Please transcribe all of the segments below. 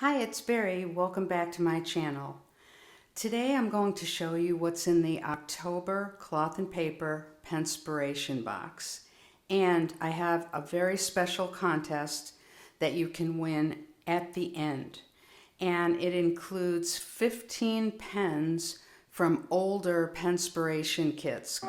Hi, it's Barry. Welcome back to my channel. Today I'm going to show you what's in the October cloth and paper Penspiration box. And I have a very special contest that you can win at the end. And it includes 15 pens from older Penspiration kits.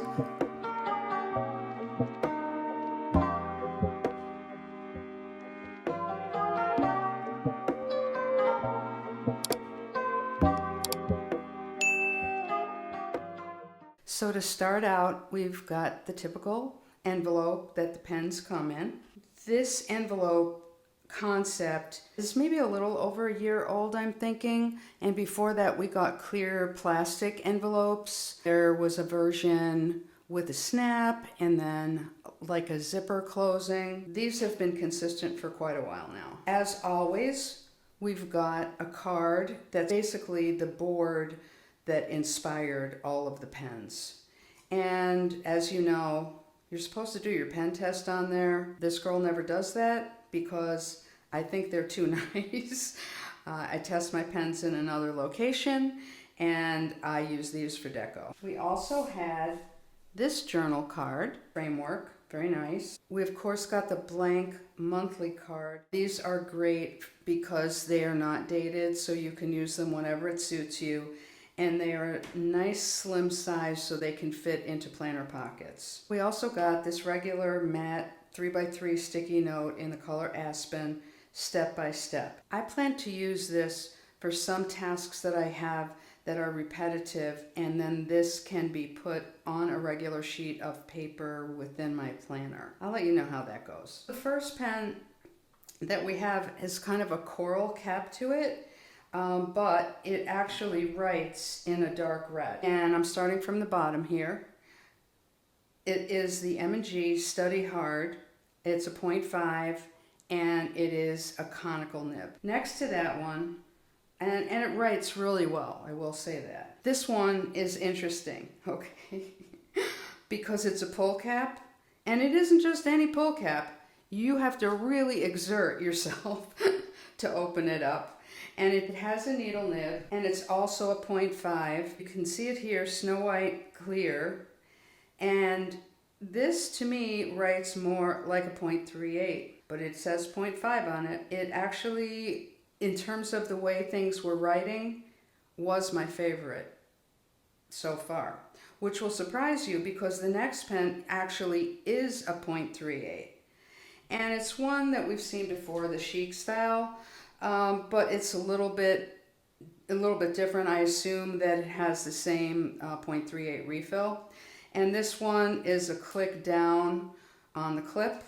So to start out, we've got the typical envelope that the pens come in. This envelope concept is maybe a little over a year old, I'm thinking. And before that, we got clear plastic envelopes. There was a version with a snap and then like a zipper closing. These have been consistent for quite a while now. As always, we've got a card that's basically the board that inspired all of the pens. And as you know, you're supposed to do your pen test on there. This girl never does that because I think they're too nice. I test my pens in another location and I use these for deco. We also had this journal card framework, very nice. We of course got the blank monthly card. These are great because they are not dated, so you can use them whenever it suits you. And they are nice slim size so they can fit into planner pockets. We also got this regular matte 3x3 sticky note in the color Aspen, step by step. I plan to use this for some tasks that I have that are repetitive, and then this can be put on a regular sheet of paper within my planner. I'll let you know how that goes. The first pen that we have is kind of a coral cap to it. But it actually writes in a dark red. And I'm starting from the bottom here. It is the M&G Study Hard. It's a 0.5 and it is a conical nib. Next to that one, and it writes really well, I will say that. This one is interesting, okay, because it's a pull cap, and it isn't just any pull cap. You have to really exert yourself to open it up. And it has a needle nib, and it's also a 0.5. You can see it here, snow white clear. And this, to me, writes more like a 0.38, but it says 0.5 on it. It actually, in terms of the way things were writing, was my favorite so far, which will surprise you because the next pen actually is a 0.38. And it's one that we've seen before, the chic style. But it's a little bit different. I assume that it has the same 0.38 refill. And this one is a click down on the clip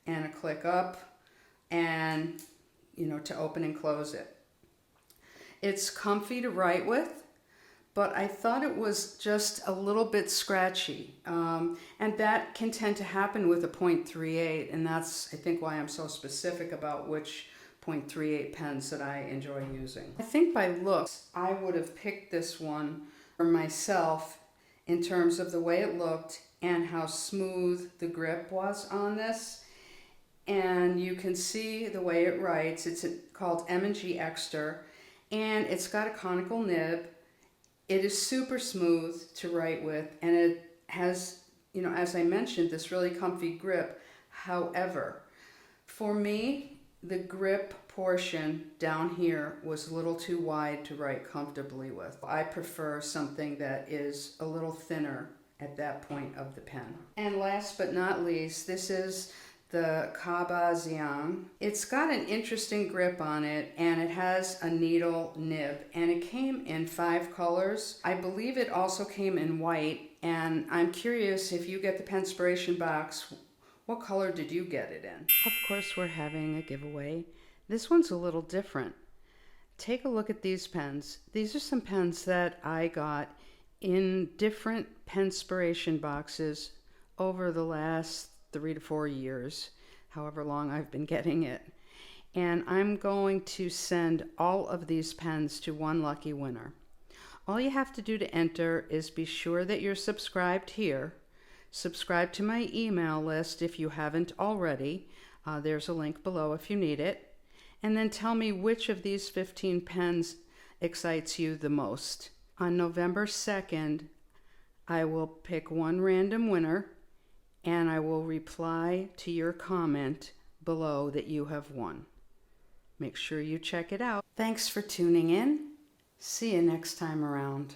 and a click up, and to open and close it. It's comfy to write with, but I thought it was just a little bit scratchy. And that can tend to happen with a 0.38, and that's, I think, why I'm so specific about which 0.38 pens that I enjoy using. I think by looks, I would have picked this one for myself in terms of the way it looked and how smooth the grip was on this. And you can see the way it writes. It's called M&G Exter, and it's got a conical nib. It is super smooth to write with, and it has, as I mentioned, this really comfy grip. However, for me, the grip portion down here was a little too wide to write comfortably with. I prefer something that is a little thinner at that point of the pen. And last but not least, this is the Kaba Xiang. It's got an interesting grip on it, and it has a needle nib, and it came in 5 colors. I believe it also came in white, and I'm curious if you get the Penspiration box, what color did you get it in? Of course, we're having a giveaway. This one's a little different. Take a look at these pens. These are some pens that I got in different Penspiration boxes over the last 3 to 4 years, however long I've been getting it. And I'm going to send all of these pens to one lucky winner. All you have to do to enter is be sure that you're subscribed here. Subscribe to my email list if you haven't already. There's a link below if you need it. and then tell me which of these 15 pens excites you the most. On November 2nd, I will pick one random winner, and I will reply to your comment below that you have won. Make sure you check it out. Thanks for tuning in. See you next time around.